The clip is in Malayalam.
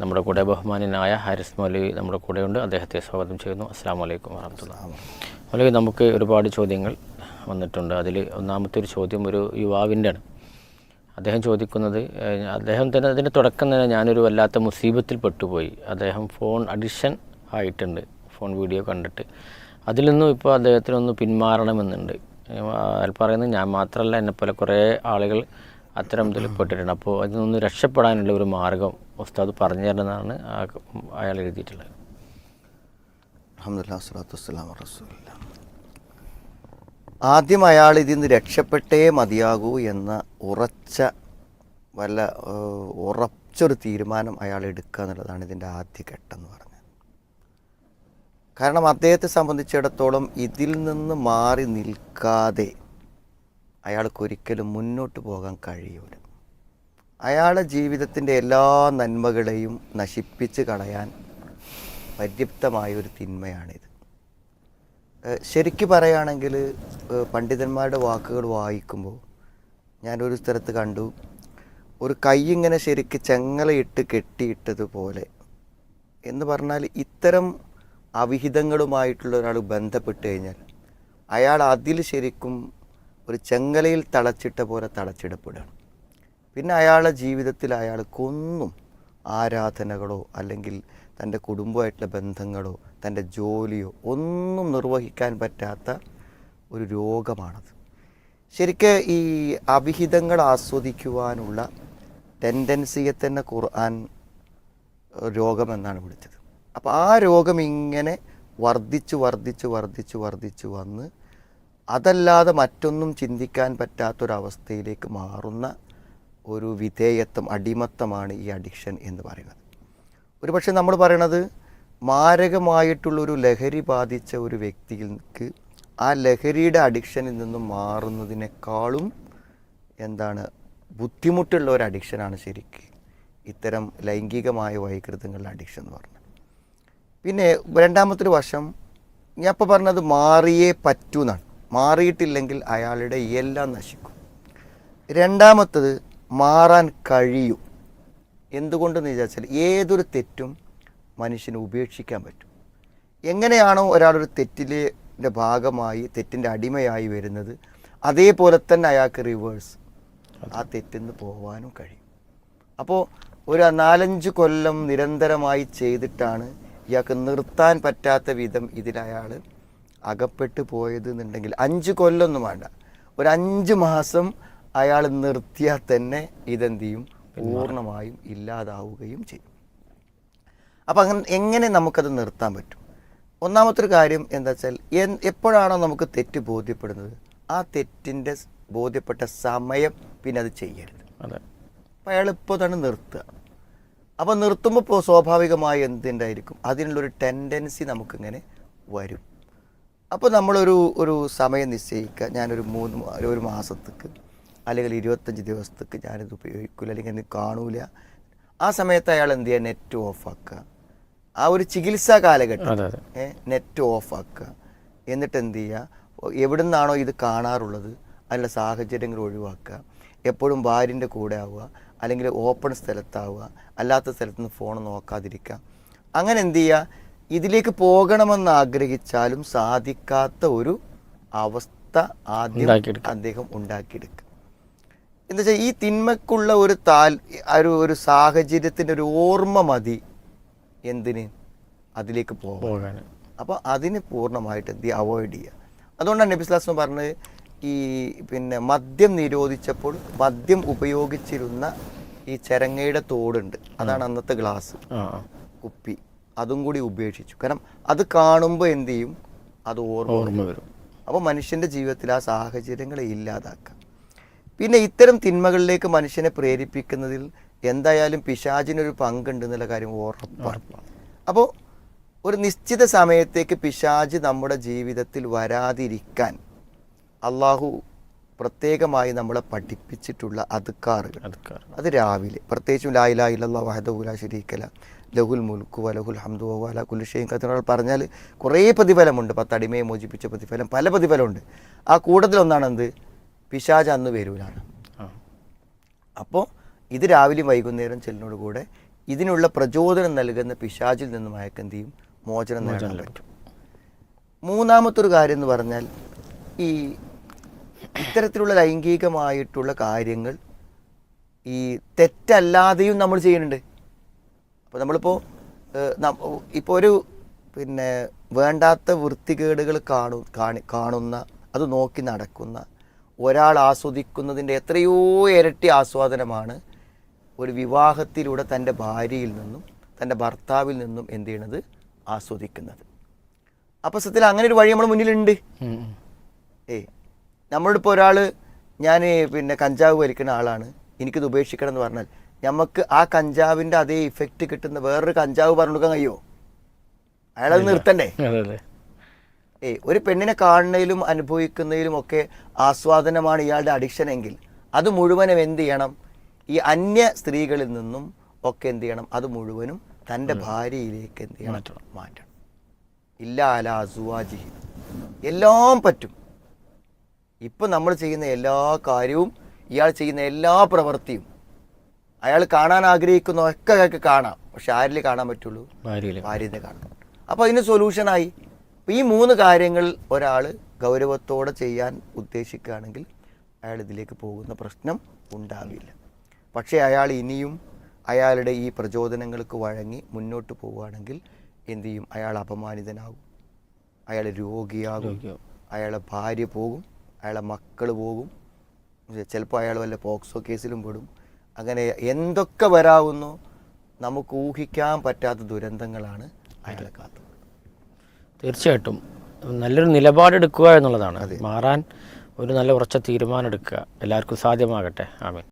നമ്മുടെ കൂടെ ബഹുമാന്യനായ ഹാരിസ് മൗലവി നമ്മുടെ കൂടെയുണ്ട്. അദ്ദേഹത്തെ സ്വാഗതം ചെയ്യുന്നു. അസ്സലാമു അലൈക്കും വറഹ്മത്തുള്ളാഹി. മൗലവി, നമുക്ക് ഒരുപാട് ചോദ്യങ്ങൾ വന്നിട്ടുണ്ട്. അതിൽ ഒന്നാമത്തെ ഒരു ചോദ്യം ഒരു യുവാവിൻ്റെ ആണ്. അദ്ദേഹം ചോദിക്കുന്നത്, അദ്ദേഹം തന്നെ അതിൻ്റെ തുടക്കം തന്നെ ഞാനൊരു വല്ലാത്ത മുസീബത്തിൽ പെട്ടുപോയി. അദ്ദേഹം ഫോൺ അഡിക്ഷൻ ആയിട്ടുണ്ട്, ഫോൺ വീഡിയോ കണ്ടിട്ട്. അതിൽ നിന്നും ഇപ്പോൾ അദ്ദേഹത്തിനൊന്ന് പിന്മാറണമെന്നുണ്ട്. അയാൾ പറയുന്നത് ഞാൻ മാത്രമല്ല, എന്നെപ്പോലെ കുറേ ആളുകൾ അത്തരം ഇതിൽ പെട്ടിട്ടുണ്ട്. അപ്പോൾ അതിൽ നിന്ന് രക്ഷപ്പെടാനുള്ള ഒരു മാർഗം ഉസ്താദ് പറഞ്ഞു തരണമെന്നാണ് അയാൾ എഴുതിയിട്ടുള്ളത്. അൽഹംദുലില്ലാഹി സ്വല്ലല്ലാഹു അലൈഹി വസല്ലം റസൂലുള്ളാഹി. ആദ്യം അയാൾ ഇതിൽ നിന്ന് രക്ഷപ്പെട്ടേ മതിയാകൂ എന്ന ഉറച്ചൊരു തീരുമാനം അയാൾ എടുക്കുക എന്നുള്ളതാണ് ഇതിൻ്റെ ആദ്യ ഘട്ടം എന്ന് പറഞ്ഞത്. കാരണം അദ്ദേഹത്തെ സംബന്ധിച്ചിടത്തോളം ഇതിൽ നിന്ന് മാറി നിൽക്കാതെ അയാൾക്കൊരിക്കലും മുന്നോട്ട് പോകാൻ കഴിയൂല. അയാളുടെ ജീവിതത്തിൻ്റെ എല്ലാ നന്മകളെയും നശിപ്പിച്ച് കളയാൻ പര്യാപ്തമായൊരു തിന്മയാണിത്. ശരിക്കും പറയുകയാണെങ്കിൽ പണ്ഡിതന്മാരുടെ വാക്കുകൾ വായിക്കുമ്പോൾ ഞാനൊരു സ്ഥലത്ത് കണ്ടു, ഒരു കൈ ഇങ്ങനെ ശരിക്ക് ചെങ്ങലയിട്ട് കെട്ടിയിട്ടതുപോലെ എന്ന് പറഞ്ഞാൽ ഇത്തരം അവിഹിതങ്ങളുമായിട്ടുള്ള ഒരാൾ ബന്ധപ്പെട്ട് കഴിഞ്ഞാൽ അയാൾ അതിൽ ശരിക്കും ഒരു ചെങ്ങലയിൽ തളച്ചിട്ട പോലെ തളച്ചിടപ്പെടുകയാണ്. പിന്നെ അയാളുടെ ജീവിതത്തിൽ അയാൾക്കൊന്നും ആരാധനകളോ അല്ലെങ്കിൽ തൻ്റെ കുടുംബമായിട്ടുള്ള ബന്ധങ്ങളോ തൻ്റെ ജോലിയോ ഒന്നും നിർവഹിക്കാൻ പറ്റാത്ത ഒരു രോഗമാണത്. ശരിക്കും ഈ അവിഹിതങ്ങൾ ആസ്വദിക്കുവാനുള്ള ടെൻഡൻസിയെ തന്നെ ഖുർആൻ രോഗമെന്നാണ് വിളിച്ചത്. അപ്പോൾ ആ രോഗം ഇങ്ങനെ വർദ്ധിച്ചു വന്ന് അതല്ലാതെ മറ്റൊന്നും ചിന്തിക്കാൻ പറ്റാത്തൊരവസ്ഥയിലേക്ക് മാറുന്ന ഒരു വിധേയത്വം, അടിമത്തമാണ് ഈ അഡിക്ഷൻ എന്ന് പറയുന്നത്. ഒരു പക്ഷേ നമ്മൾ പറയണത് മാരകമായിട്ടുള്ളൊരു ലഹരി ബാധിച്ച ഒരു വ്യക്തിക്ക് ആ ലഹരിയുടെ അഡിക്ഷനിൽ നിന്നും മാറുന്നതിനേക്കാളും ബുദ്ധിമുട്ടുള്ള ഒരു അഡിക്ഷനാണ് ശരിക്ക് ഇത്തരം ലൈംഗികമായ വൈകൃതങ്ങളുടെ അഡിക്ഷൻ എന്ന് പറഞ്ഞത്. പിന്നെ രണ്ടാമത്തൊരു വശം ഞാൻ ഇപ്പോൾ പറഞ്ഞത് മാറിയേ പറ്റൂ എന്നാണ്. മാറിയിട്ടില്ലെങ്കിൽ അയാളുടെ എല്ലാം നശിക്കും. രണ്ടാമത്തത് മാറാൻ കഴിയും. എന്തുകൊണ്ടെന്ന് വിചാരിച്ചാൽ ഏതൊരു തെറ്റും മനുഷ്യന് ഉപേക്ഷിക്കാൻ പറ്റും. എങ്ങനെയാണോ ഒരാളൊരു തെറ്റിൻ്റെ ഭാഗമായി തെറ്റിൻ്റെ അടിമയായി വരുന്നത്, അതേപോലെ തന്നെ അയാൾക്ക് റിവേഴ്സ് ആ തെറ്റിൽ നിന്ന് പോകാനും കഴിയും. അപ്പോൾ ഒരു 4-5 കൊല്ലം നിരന്തരമായി ചെയ്തിട്ടാണ് ഇയാൾക്ക് നിർത്താൻ പറ്റാത്ത വിധം ഇതിലയാൾ അകപ്പെട്ട് പോയത് എന്നുണ്ടെങ്കിൽ 5 കൊല്ലമൊന്നും വേണ്ട, ഒരു 5 മാസം അയാൾ നിർത്തിയാൽ തന്നെ ഇതെന്ത് ചെയ്യും, പൂർണ്ണമായും ഇല്ലാതാവുകയും ചെയ്യും. അപ്പം എങ്ങനെ നമുക്കത് നിർത്താൻ പറ്റും? ഒന്നാമത്തെ ഒരു കാര്യം എന്താ വെച്ചാൽ, എപ്പോഴാണോ നമുക്ക് തെറ്റ് ബോധ്യപ്പെടുന്നത് ആ തെറ്റിൻ്റെ ബോധ്യപ്പെട്ട സമയം പിന്നെ അത് ചെയ്യരുത്. അപ്പം അയാൾ ഇപ്പോൾ തന്നെ നിർത്തുക. അപ്പോൾ നിർത്തുമ്പോൾ സ്വാഭാവികമായി എന്തുണ്ടായിരിക്കും, അതിനുള്ളൊരു ടെൻഡൻസി നമുക്കിങ്ങനെ വരും. അപ്പോൾ നമ്മളൊരു സമയം നിശ്ചയിക്കുക, ഞാനൊരു 1 മാസത്തേക്ക് അല്ലെങ്കിൽ 25 ദിവസത്തേക്ക് ഞാനിത് ഉപയോഗിക്കില്ല, അല്ലെങ്കിൽ ഇത് കാണൂല. ആ സമയത്ത് അയാൾ എന്ത് ചെയ്യുക, നെറ്റ് ഓഫാക്കുക. ആ ഒരു ചികിത്സാ കാലഘട്ടം നെറ്റ് ഓഫാക്കുക. എന്നിട്ട് എന്ത് ചെയ്യുക, എവിടെ നിന്നാണോ ഇത് കാണാറുള്ളത് അതിനുള്ള സാഹചര്യങ്ങൾ ഒഴിവാക്കുക. എപ്പോഴും ഭാര്യൻ്റെ കൂടെ ആവുക, അല്ലെങ്കിൽ ഓപ്പൺ സ്ഥലത്താവുക, അല്ലാത്ത സ്ഥലത്തുനിന്ന് ഫോൺ നോക്കാതിരിക്കുക. അങ്ങനെ എന്ത് ചെയ്യുക, ഇതിലേക്ക് പോകണമെന്ന് ആഗ്രഹിച്ചാലും സാധിക്കാത്ത ഒരു അവസ്ഥ ആദ്യം അദ്ദേഹം ഉണ്ടാക്കിയെടുക്കുക. എന്താ വെച്ചാൽ ഈ തിന്മക്കുള്ള ഒരു സാഹചര്യത്തിൻ്റെ ഒരു ഓർമ്മ മതി എന്തിന് അതിലേക്ക് പോകാൻ. അപ്പോൾ അതിന് പൂർണ്ണമായിട്ട് എന്ത് അവോയ്ഡ് ചെയ്യുക. അതുകൊണ്ടാണ് നബി സ്വല്ലല്ലാഹു അലൈഹി വസല്ലം പറഞ്ഞത്, മദ്യം നിരോധിച്ചപ്പോൾ മദ്യം ഉപയോഗിച്ചിരുന്ന ഈ ചരങ്ങയുടെ തോടുണ്ട്, അതാണ് അന്നത്തെ ഗ്ലാസ് കുപ്പി, അതും കൂടി ഉപേക്ഷിച്ചു. കാരണം അത് കാണുമ്പോൾ എന്ത് ചെയ്യും, അത് ഓർമ്മ വരും. അപ്പോൾ മനുഷ്യൻ്റെ ജീവിതത്തിൽ ആ സാഹചര്യങ്ങളെ ഇല്ലാതാക്കുക. പിന്നെ ഇത്തരം തിന്മകളിലേക്ക് മനുഷ്യനെ പ്രേരിപ്പിക്കുന്നതിൽ എന്തായാലും പിശാചിനൊരു പങ്കുണ്ട് എന്നുള്ള കാര്യം ഉറപ്പാണ്. അപ്പോൾ ഒരു നിശ്ചിത സമയത്തേക്ക് പിശാച് നമ്മുടെ ജീവിതത്തിൽ വരാതിരിക്കാൻ അള്ളാഹു പ്രത്യേകമായി നമ്മളെ പഠിപ്പിച്ചിട്ടുള്ള അദ്കാറുകൾ, അത് രാവിലെ പ്രത്യേകിച്ചും ലാ ഇലാഹ ഇല്ലല്ലാഹു വഹ്ദഹു ലാ ശരീക ലഹു ലഹുൽ മുൽക്കു വലഹുൽ ഹംദു വഹുവ അലാ കുല്ലി ഷൈഇൻ ഖദീർ പറഞ്ഞാൽ കുറേ പ്രതിഫലമുണ്ട്. 10 അടിമയെ മോചിപ്പിച്ച പ്രതിഫലം, പല പ്രതിഫലമുണ്ട്. ആ കൂടുതലൊന്നാണ് എന്ത്, പിശാച് അന്ന് വരൂലാണ്. അപ്പോൾ ഇത് രാവിലെയും വൈകുന്നേരം ചെല്ലിനോട് കൂടെ ഇതിനുള്ള പ്രചോദനം നൽകുന്ന പിശാചിൽ നിന്നും അയാൾക്ക് എന്ത് ചെയ്യും? മോചനം നേടാൻ പറ്റും. മൂന്നാമത്തെ ഒരു കാര്യം എന്ന് പറഞ്ഞാൽ ഈ ഇത്തരത്തിലുള്ള ലൈംഗികമായിട്ടുള്ള കാര്യങ്ങൾ ഈ തെറ്റല്ലാതെയും നമ്മൾ ചെയ്യുന്നുണ്ട്. അപ്പോൾ നമ്മളിപ്പോൾ ഇപ്പോൾ ഒരു പിന്നെ വേണ്ടാത്ത വൃത്തികേടുകൾ കാണുന്ന അത് നോക്കി നടക്കുന്ന ഒരാൾ ആസ്വദിക്കുന്നതിൻ്റെ എത്രയോ ഇരട്ടി ആസ്വാദനമാണ് ഒരു വിവാഹത്തിലൂടെ തൻ്റെ ഭാര്യയിൽ നിന്നും തൻ്റെ ഭർത്താവിൽ നിന്നും എന്ത് ചെയ്യണത്? ആസ്വദിക്കുന്നത്. അപ്പോൾ സത്യത്തിൽ അങ്ങനെ ഒരു വഴി നമ്മുടെ മുന്നിലുണ്ട്. നമ്മളിപ്പോൾ ഒരാൾ ഞാൻ പിന്നെ കഞ്ചാവ് വലിക്കുന്ന ആളാണ്, എനിക്കിത് ഉപേക്ഷിക്കണം എന്ന് പറഞ്ഞാൽ നമുക്ക് ആ കഞ്ചാവിൻ്റെ അതേ ഇഫക്റ്റ് കിട്ടുന്ന വേറൊരു കഞ്ചാവ് പറഞ്ഞു കൊടുക്കാൻ കഴിയുമോ? അയാളത് നിർത്തണ്ടേ? ഒരു പെണ്ണിനെ കാണുന്നതിലും അനുഭവിക്കുന്നതിലും ഒക്കെ ആസ്വാദനമാണ് ഇയാളുടെ അഡിക്ഷൻ എങ്കിൽ അത് മുഴുവനും എന്ത് ചെയ്യണം? ഈ അന്യ സ്ത്രീകളിൽ നിന്നും ഒക്കെ എന്ത് ചെയ്യണം? അത് മുഴുവനും തൻ്റെ ഭാര്യയിലേക്ക് എന്ത് ചെയ്യണം? മാറ്റണം. ഇല്ല അല അസുവാജി എല്ലാം പറ്റും. ഇപ്പം നമ്മൾ ചെയ്യുന്ന എല്ലാ കാര്യവും ഇയാൾ ചെയ്യുന്ന എല്ലാ പ്രവൃത്തിയും അയാൾ കാണാൻ ആഗ്രഹിക്കുന്ന ഒക്കെ അയാൾക്ക് കാണാം. പക്ഷെ ആരിൽ കാണാൻ പറ്റുള്ളൂ? ഭാര്യയെ കാണാം. അപ്പോൾ അതിന് സൊല്യൂഷനായി. അപ്പോൾ ഈ 3 കാര്യങ്ങൾ ഒരാൾ ഗൗരവത്തോടെ ചെയ്യാൻ ഉദ്ദേശിക്കുകയാണെങ്കിൽ അയാൾ ഇതിലേക്ക് പോകുന്ന പ്രശ്നം ഉണ്ടാവില്ല. പക്ഷേ അയാൾ ഇനിയും അയാളുടെ ഈ പ്രചോദനങ്ങൾക്ക് വഴങ്ങി മുന്നോട്ട് പോവുകയാണെങ്കിൽ എന്തു ചെയ്യും? അയാൾ അപമാനിതനാകും, അയാൾ രോഗിയാകും, അയാളെ ഭാര്യ പോകും, അയാളെ മക്കൾ പോകും, ചിലപ്പോൾ അയാൾ വല്ല പോക്സോ കേസിലും പെടും. അങ്ങനെ എന്തൊക്കെ വരാവുന്നോ നമുക്ക് ഊഹിക്കാൻ പറ്റാത്ത ദുരന്തങ്ങളാണ് അയാളെ കാത്തുള്ളത്. തീർച്ചയായിട്ടും നല്ലൊരു നിലപാടെടുക്കുക എന്നുള്ളതാണ്. മാറാൻ ഒരു നല്ല ഉറച്ച തീരുമാനം എടുക്കുക. എല്ലാവർക്കും സാധ്യമാകട്ടെ. ആമീൻ.